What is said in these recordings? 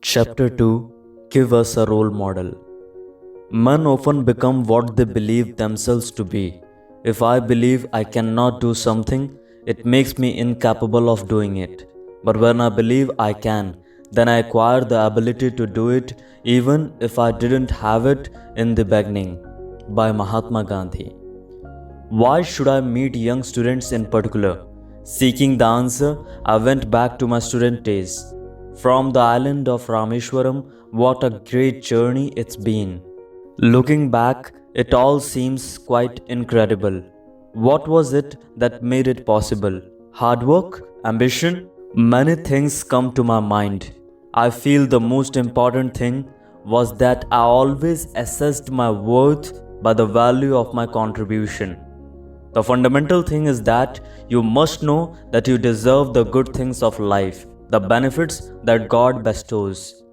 Chapter 2. Give us a role model. Men often become what they believe themselves to be. If I believe I cannot do something, it makes me incapable of doing it. But when I believe I can, then I acquire the ability to do it even if I didn't have it in the beginning. By Mahatma Gandhi. Why should I meet young students in particular? Seeking the answer, I went back to my student days. From the island of Rameshwaram, what a great journey it's been. Looking back, it all seems quite incredible. What was it that made it possible? Hard work? Ambition? Many things come to my mind. I feel the most important thing was that I always assessed my worth by the value of my contribution. The fundamental thing is that you must know that you deserve the good things of life, the benefits that God bestows.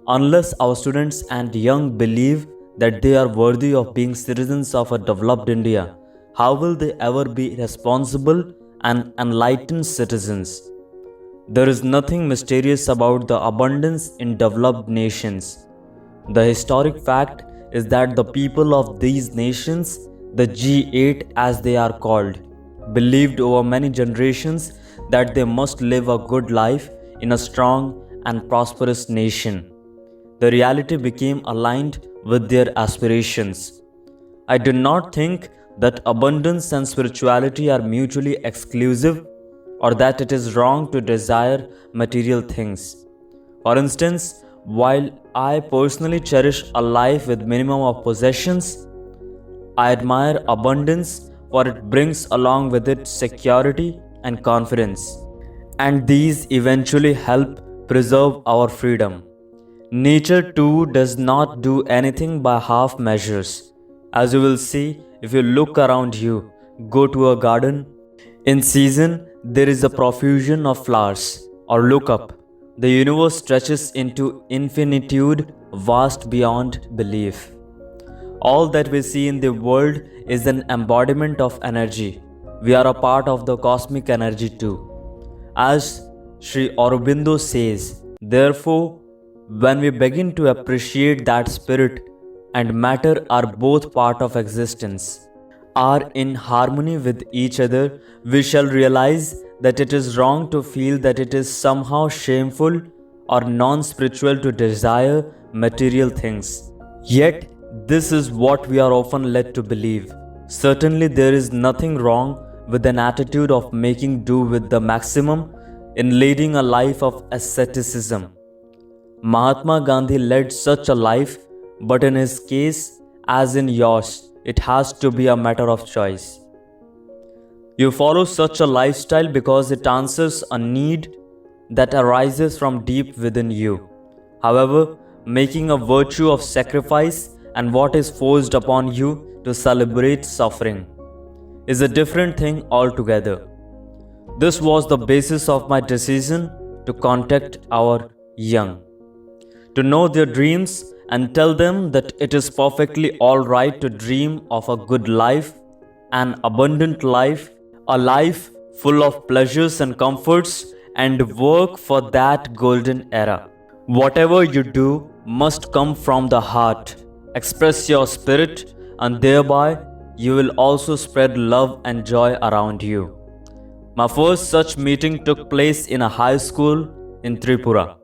Unless our students and young believe that they are worthy of being citizens of a developed India, how will they ever be responsible and enlightened citizens? There is nothing mysterious about the abundance in developed nations. The historic fact is that the people of these nations, the G8 as they are called, believed over many generations that they must live a good life in a strong and prosperous nation. The reality became aligned with their aspirations. I do not think that abundance and spirituality are mutually exclusive or that it is wrong to desire material things. For instance, while I personally cherish a life with minimum of possessions, I admire abundance for it brings along with it security and confidence. And these eventually help preserve our freedom. Nature too does not do anything by half measures. As you will see if you look around you, go to a garden. In season, there is a profusion of flowers. Or look up. The universe stretches into infinitude vast beyond belief. All that we see in the world is an embodiment of energy. We are a part of the cosmic energy too. As Sri Aurobindo says, therefore, when we begin to appreciate that spirit and matter are both part of existence, are in harmony with each other, we shall realize that it is wrong to feel that it is somehow shameful or non-spiritual to desire material things. Yet, this is what we are often led to believe. Certainly, there is nothing wrong with an attitude of making do with the maximum in leading a life of asceticism. Mahatma Gandhi led such a life, but in his case, as in yours, it has to be a matter of choice. You follow such a lifestyle because it answers a need that arises from deep within you. However, making a virtue of sacrifice and what is forced upon you to celebrate suffering is a different thing altogether. This was the basis of my decision to contact our young, to know their dreams and tell them that it is perfectly alright to dream of a good life, an abundant life, a life full of pleasures and comforts, and work for that golden era. Whatever you do must come from the heart. Express your spirit, and thereby you will also spread love and joy around you. My first such meeting took place in a high school in Tripura.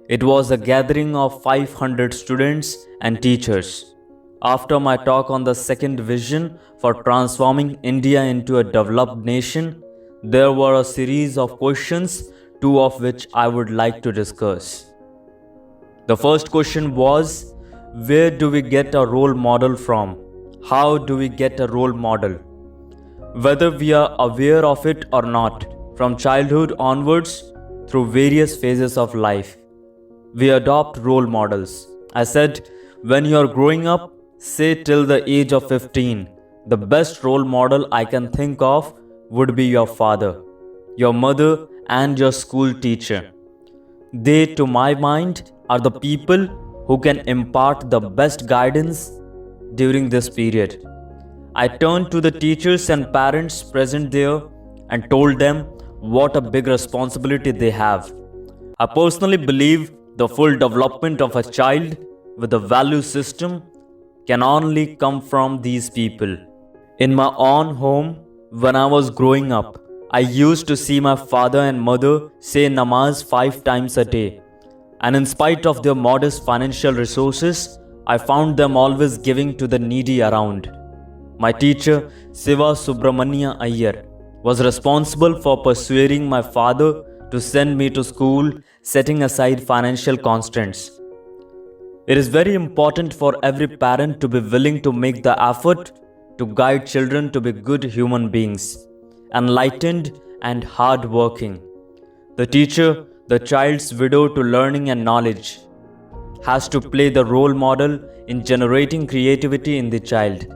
It was a gathering of 500 students and teachers. After my talk on the second vision for transforming India into a developed nation, there were a series of questions, two of which I would like to discuss. The first question was, where do we get a role model from? How do we get a role model? Whether we are aware of it or not, from childhood onwards, through various phases of life, we adopt role models. I said, when you are growing up, say till the age of 15, the best role model I can think of would be your father, your mother, and your school teacher. They, to my mind, are the people who can impart the best guidance during this period. I turned to the teachers and parents present there and told them what a big responsibility they have. I personally believe The full development of a child with a value system can only come from these people. In my own home, when I was growing up, I used to see my father and mother say namaz 5 times a day. And in spite of their modest financial resources, I found them always giving to the needy around. My teacher, Siva Subramania Iyer, was responsible for persuading my father to send me to school, setting aside financial constraints. It is very important for every parent to be willing to make the effort to guide children to be good human beings, enlightened and hard-working. The teacher, the child's window to learning and knowledge, has to play the role model in generating creativity in the child.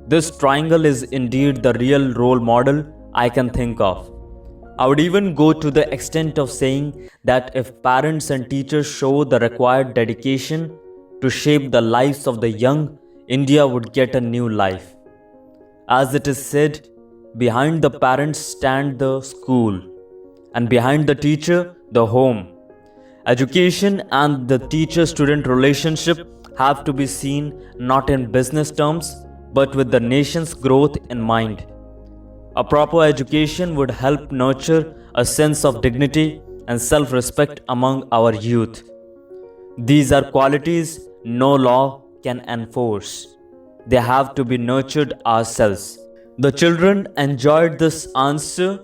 This triangle is indeed the real role model I can think of. I would even go to the extent of saying that if parents and teachers show the required dedication to shape the lives of the young, India would get a new life. As it is said, behind the parents stand the school, and behind the teacher, the home. Education and the teacher-student relationship have to be seen not in business terms, but with the nation's growth in mind. A proper education would help nurture a sense of dignity and self-respect among our youth. These are qualities no law can enforce. They have to be nurtured ourselves. The children enjoyed this answer,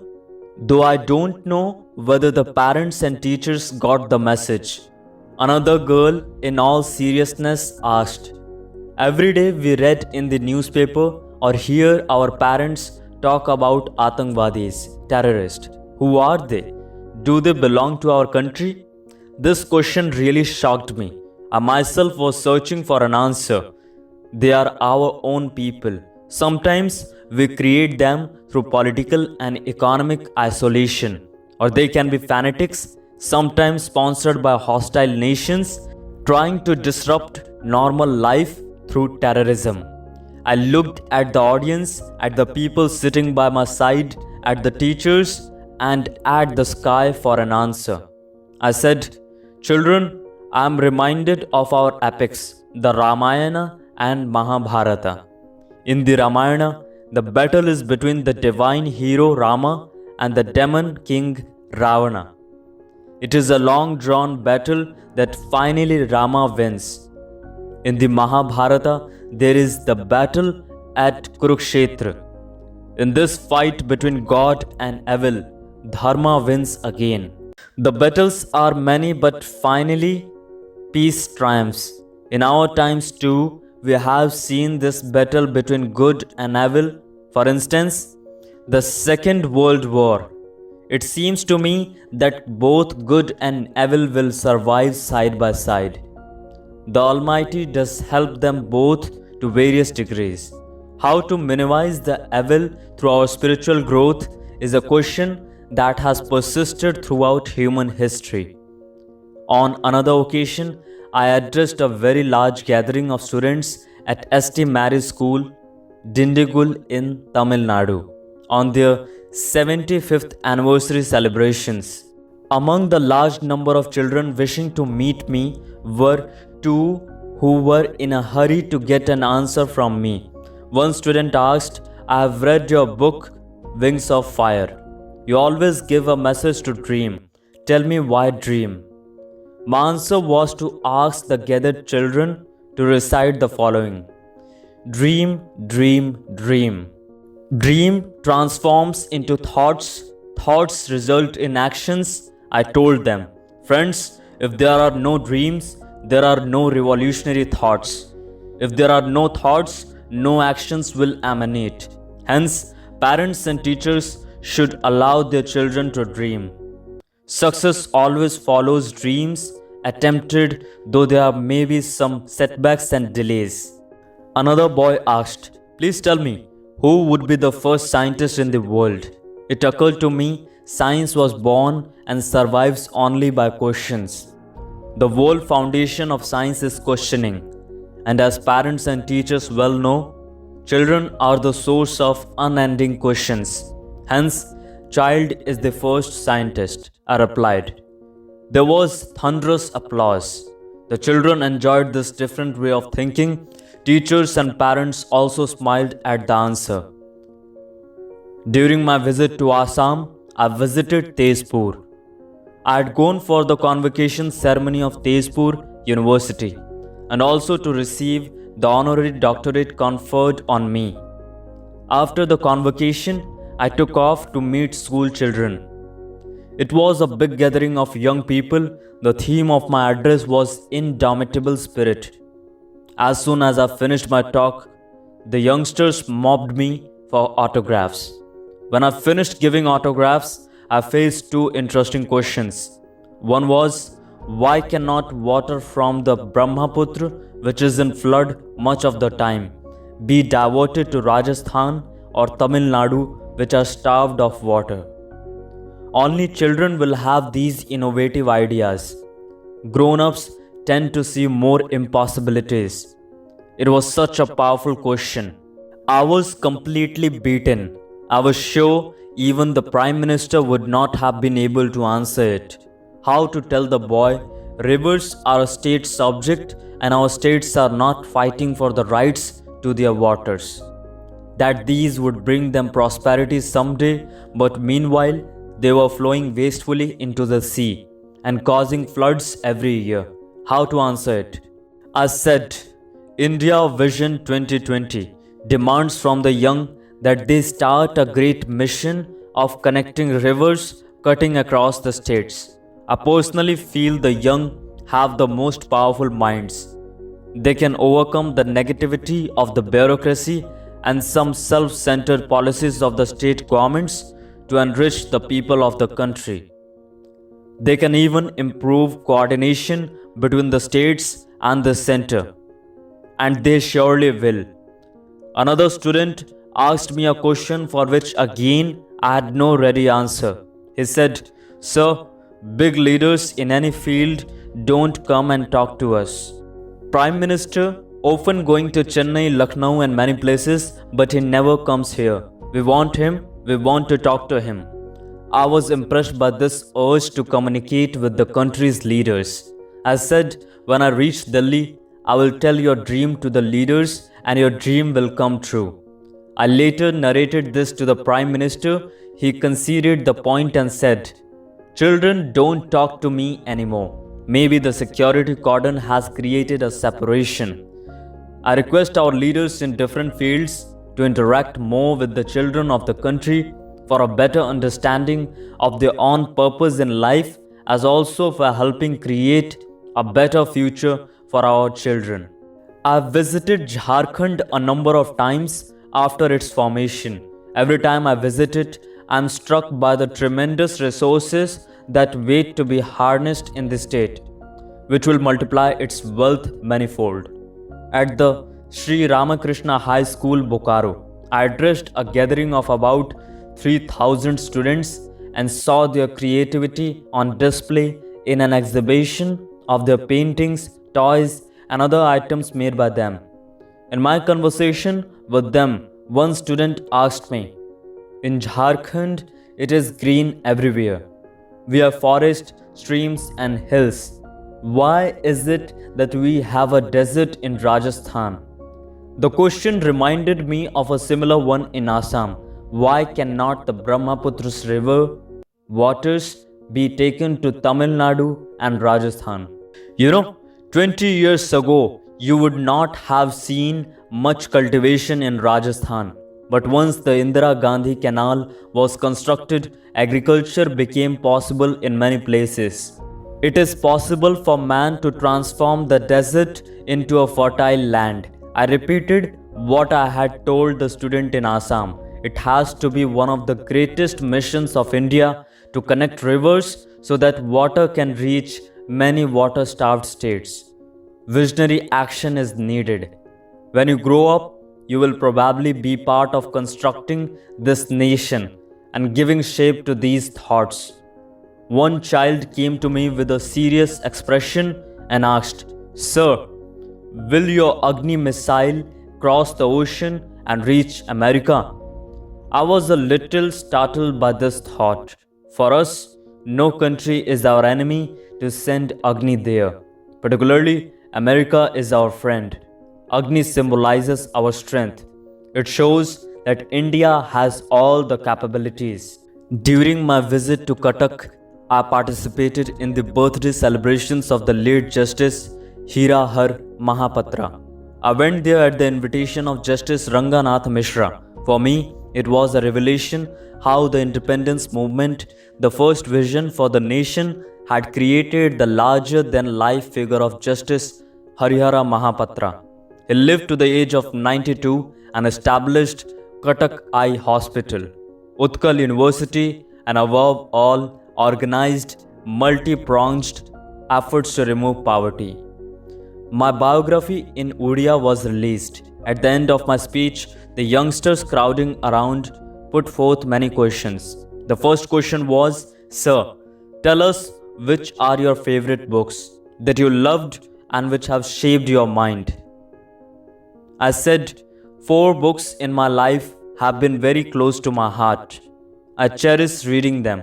though I don't know whether the parents and teachers got the message. Another girl, in all seriousness, asked, "Every day we read in the newspaper or hear our parents talk about Atangwadis, terrorists. Who are they? Do they belong to our country?" This question really shocked me. I myself was searching for an answer. They are our own people. Sometimes we create them through political and economic isolation, or they can be fanatics, sometimes sponsored by hostile nations, trying to disrupt normal life through terrorism. I looked at the audience, at the people sitting by my side, at the teachers, and at the sky for an answer. I said, "Children, I am reminded of our epics, the Ramayana and Mahabharata. In the Ramayana, the battle is between the divine hero Rama and the demon king Ravana. It is a long drawn battle that finally Rama wins. In the Mahabharata, there is the battle at Kurukshetra. In this fight between God and evil, Dharma wins again. The battles are many, but finally, peace triumphs. In our times too, we have seen this battle between good and evil. For instance, the Second World War. It seems to me that both good and evil will survive side by side. The Almighty does help them both to various degrees. How to minimize the evil through our spiritual growth is a question that has persisted throughout human history. On another occasion, I addressed a very large gathering of students at St. Mary's School, Dindigul in Tamil Nadu, on their 75th anniversary celebrations. Among the large number of children wishing to meet me were two who were in a hurry to get an answer from me. One student asked, "I have read your book, Wings of Fire. You always give a message to dream. Tell me why dream?" My answer was to ask the gathered children to recite the following: Dream, dream, dream. Dream transforms into thoughts. Thoughts result in actions. I told them, "Friends, if there are no dreams, there are no revolutionary thoughts. If there are no thoughts, no actions will emanate. Hence, parents and teachers should allow their children to dream. Success always follows dreams, attempted though there may be some setbacks and delays." Another boy asked, "Please tell me, who would be the first scientist in the world?" It occurred to me, science was born and survives only by questions. The whole foundation of science is questioning. And as parents and teachers well know, children are the source of unending questions. Hence, child is the first scientist, I replied. There was thunderous applause. The children enjoyed this different way of thinking. Teachers and parents also smiled at the answer. During my visit to Assam, I visited Tezpur. I had gone for the convocation ceremony of Tezpur University and also to receive the honorary doctorate conferred on me. After the convocation, I took off to meet school children. It was a big gathering of young people. The theme of my address was Indomitable Spirit. As soon as I finished my talk, the youngsters mobbed me for autographs. When I finished giving autographs, I faced two interesting questions. One was, why cannot water from the Brahmaputra, which is in flood much of the time, be diverted to Rajasthan or Tamil Nadu, which are starved of water? Only children will have these innovative ideas. Grown-ups tend to see more impossibilities. It was such a powerful question. I was completely beaten. I was sure even the Prime Minister would not have been able to answer it. How to tell the boy, rivers are a state subject and our states are not fighting for the rights to their waters. That these would bring them prosperity someday, but meanwhile, they were flowing wastefully into the sea and causing floods every year. How to answer it? I said, India Vision 2020 demands from the young that they start a great mission of connecting rivers cutting across the states. I personally feel the young have the most powerful minds. They can overcome the negativity of the bureaucracy and some self-centered policies of the state governments to enrich the people of the country. They can even improve coordination between the states and the center. And they surely will. Another student asked me a question for which again I had no ready answer. He said, Sir, big leaders in any field don't come and talk to us. Prime Minister often going to Chennai, Lucknow and many places, but he never comes here. We want him, we want to talk to him. I was impressed by this urge to communicate with the country's leaders. I said, when I reach Delhi, I will tell your dream to the leaders and your dream will come true. I later narrated this to the Prime Minister. He conceded the point and said, Children don't talk to me anymore. Maybe the security cordon has created a separation. I request our leaders in different fields to interact more with the children of the country for a better understanding of their own purpose in life, as also for helping create a better future for our children. I have visited Jharkhand a number of times after its formation. Every time I visit it, I am struck by the tremendous resources that wait to be harnessed in the state, which will multiply its wealth manifold. At the Sri Ramakrishna High School, Bokaro, I addressed a gathering of about 3,000 students and saw their creativity on display in an exhibition of their paintings, toys, and other items made by them. In my conversation with them, one student asked me, In Jharkhand, it is green everywhere. We have forests, streams, and hills. Why is it that we have a desert in Rajasthan? The question reminded me of a similar one in Assam. Why cannot the Brahmaputra's river waters be taken to Tamil Nadu and Rajasthan? 20 years ago, you would not have seen much cultivation in Rajasthan. But once the Indira Gandhi Canal was constructed, agriculture became possible in many places. It is possible for man to transform the desert into a fertile land. I repeated what I had told the student in Assam. It has to be one of the greatest missions of India to connect rivers so that water can reach many water-starved states. Visionary action is needed. When you grow up, you will probably be part of constructing this nation and giving shape to these thoughts. One child came to me with a serious expression and asked, Sir, will your Agni missile cross the ocean and reach America? I was a little startled by this thought. For us, no country is our enemy to send Agni there. Particularly, America is our friend. Agni symbolizes our strength. It shows that India has all the capabilities. During my visit to Cuttack, I participated in the birthday celebrations of the late Justice Hira Har Mahapatra. I went there at the invitation of Justice Ranganath Mishra. For me, it was a revelation how the independence movement, the first vision for the nation, had created the larger than life figure of Justice Harihara Mahapatra. He lived to the age of 92 and established Cuttack Eye Hospital, Utkal University, and above all, organized multi-pronged efforts to remove poverty. My biography in Odia was released. At the end of my speech, the youngsters crowding around put forth many questions. The first question was, "Sir, tell us which are your favorite books that you loved and which have shaped your mind?" I said, "Four books in my life have been very close to my heart. I cherish reading them.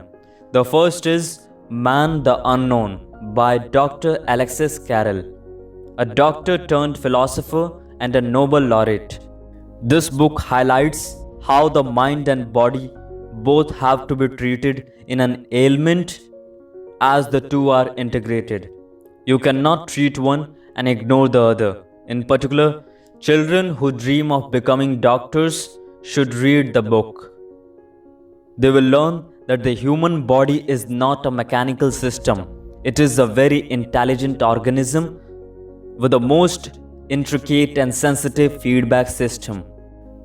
The first is Man the Unknown by Dr. Alexis Carrel, a doctor turned philosopher and a Nobel laureate. This book highlights how the mind and body both have to be treated in an ailment as the two are integrated. You cannot treat one and ignore the other. In particular, children who dream of becoming doctors should read the book. They will learn that the human body is not a mechanical system. It is a very intelligent organism with the most intricate and sensitive feedback system.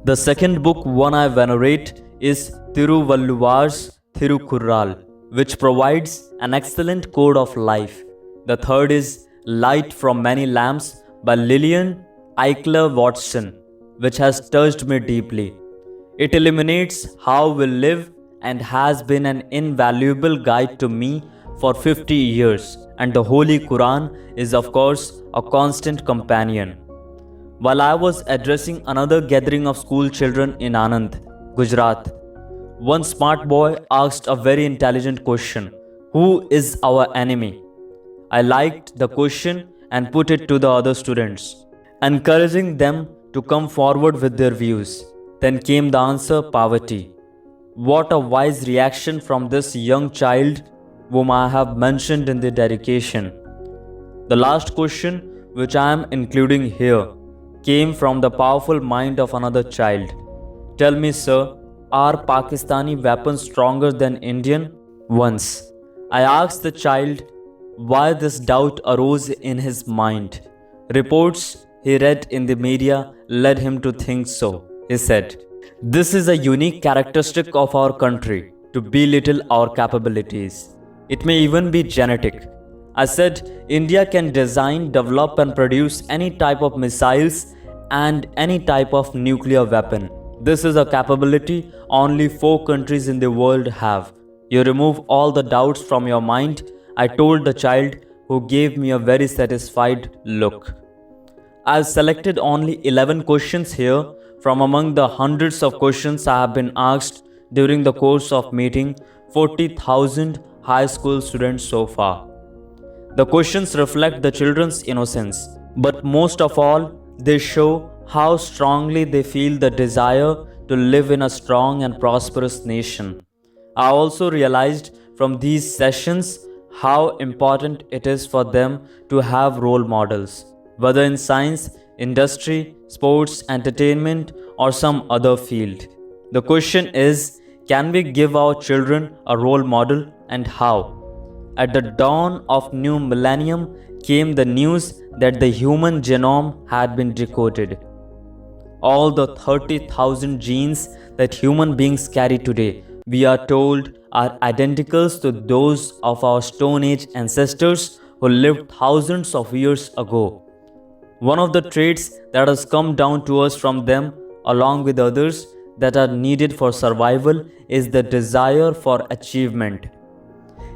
The second book one I venerate is Thiruvalluvar's Thirukural, which provides an excellent code of life. The third is Light from Many Lamps by Lillian Eichler Watson, which has touched me deeply. It illuminates how we live and has been an invaluable guide to me for 50 years, and the Holy Quran is of course a constant companion. While I was addressing another gathering of school children in Anand, Gujarat, one smart boy asked a very intelligent question: "Who is our enemy?" I liked the question and put it to the other students, encouraging them to come forward with their views. Then came the answer: poverty. What a wise reaction from this young child whom I have mentioned in the dedication. The last question, which I am including here, came from the powerful mind of another child. "Tell me, sir, are Pakistani weapons stronger than Indian?" Once, I asked the child why this doubt arose in his mind. Reports he read in the media led him to think so. He said, "This is a unique characteristic of our country, to belittle our capabilities. It may even be genetic." I said, "India can design, develop and produce any type of missiles and any type of nuclear weapon. This is a capability only 4 countries in the world have. You remove all the doubts from your mind," I told the child, who gave me a very satisfied look. I've selected only 11 questions here from among the hundreds of questions I have been asked during the course of meeting 40,000 high school students so far. The questions reflect the children's innocence, but most of all, they show how strongly they feel the desire to live in a strong and prosperous nation. I also realized from these sessions how important it is for them to have role models, whether in science, industry, sports, entertainment, or some other field. The question is, can we give our children a role model, and how? At the dawn of new millennium came the news that the human genome had been decoded. All the 30,000 genes that human beings carry today, we are told, are identical to those of our Stone Age ancestors who lived thousands of years ago. One of the traits that has come down to us from them, along with others that are needed for survival, is the desire for achievement.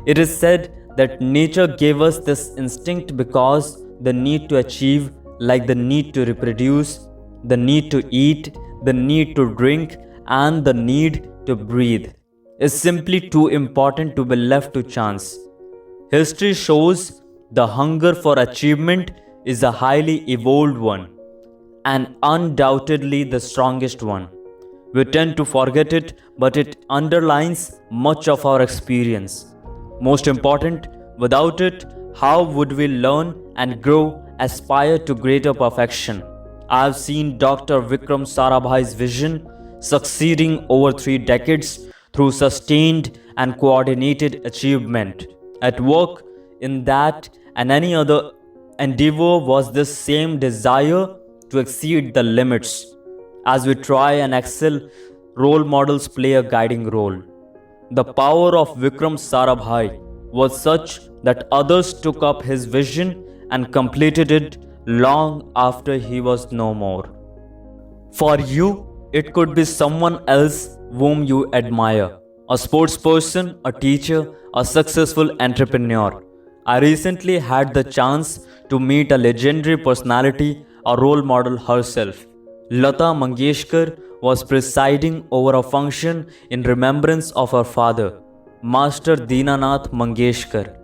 It is said that nature gave us this instinct because the need to achieve, like the need to reproduce, the need to eat, the need to drink, and the need to breathe, is simply too important to be left to chance. History shows the hunger for achievement is a highly evolved one and undoubtedly the strongest one. We tend to forget it, but it underlines much of our experience. Most important, without it, how would we learn and grow, aspire to greater perfection? I have seen Dr. Vikram Sarabhai's vision succeeding over 3 decades through sustained and coordinated achievement. At work, in that and any other endeavor was this same desire to exceed the limits. As we try and excel, role models play a guiding role. The power of Vikram Sarabhai was such that others took up his vision and completed it long after he was no more. For you, it could be someone else whom you admire, a sports person, a teacher, a successful entrepreneur. I recently had the chance to meet a legendary personality, a role model herself. Lata Mangeshkar was presiding over a function in remembrance of her father, Master Dinanath Mangeshkar.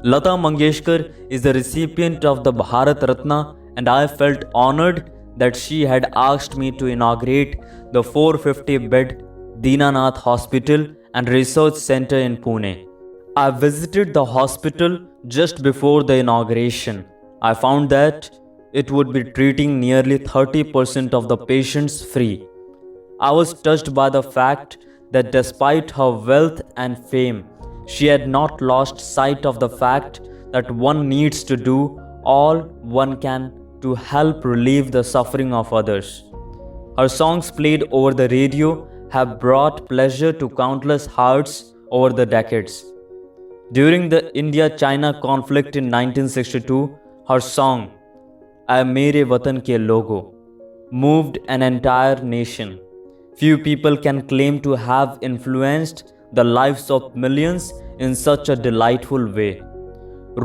Lata Mangeshkar is the recipient of the Bharat Ratna, and I felt honored that she had asked me to inaugurate the 450-bed Dinanath Hospital and Research Center in Pune. I visited the hospital just before the inauguration. I found that it would be treating nearly 30% of the patients free. I was touched by the fact that despite her wealth and fame, she had not lost sight of the fact that one needs to do all one can to help relieve the suffering of others. Her songs played over the radio have brought pleasure to countless hearts over the decades. During the India-China conflict in 1962, her song "Ae Mere Watan Ke Logo" moved an entire nation. Few people can claim to have influenced the lives of millions in such a delightful way.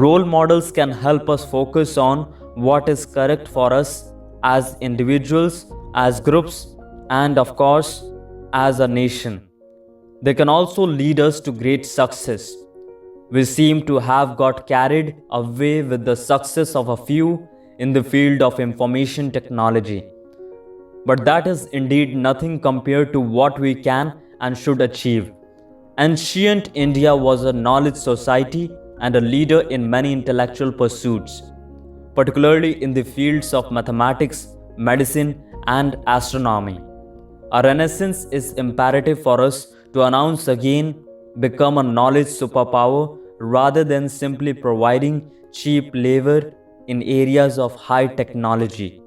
Role models can help us focus on what is correct for us as individuals, as groups, and of course, as a nation. They can also lead us to great success. We seem to have got carried away with the success of a few in the field of information technology. But that is indeed nothing compared to what we can and should achieve. Ancient India was a knowledge society and a leader in many intellectual pursuits, particularly in the fields of mathematics, medicine, and astronomy. A renaissance is imperative for us to announce again, become a knowledge superpower rather than simply providing cheap labor in areas of high technology.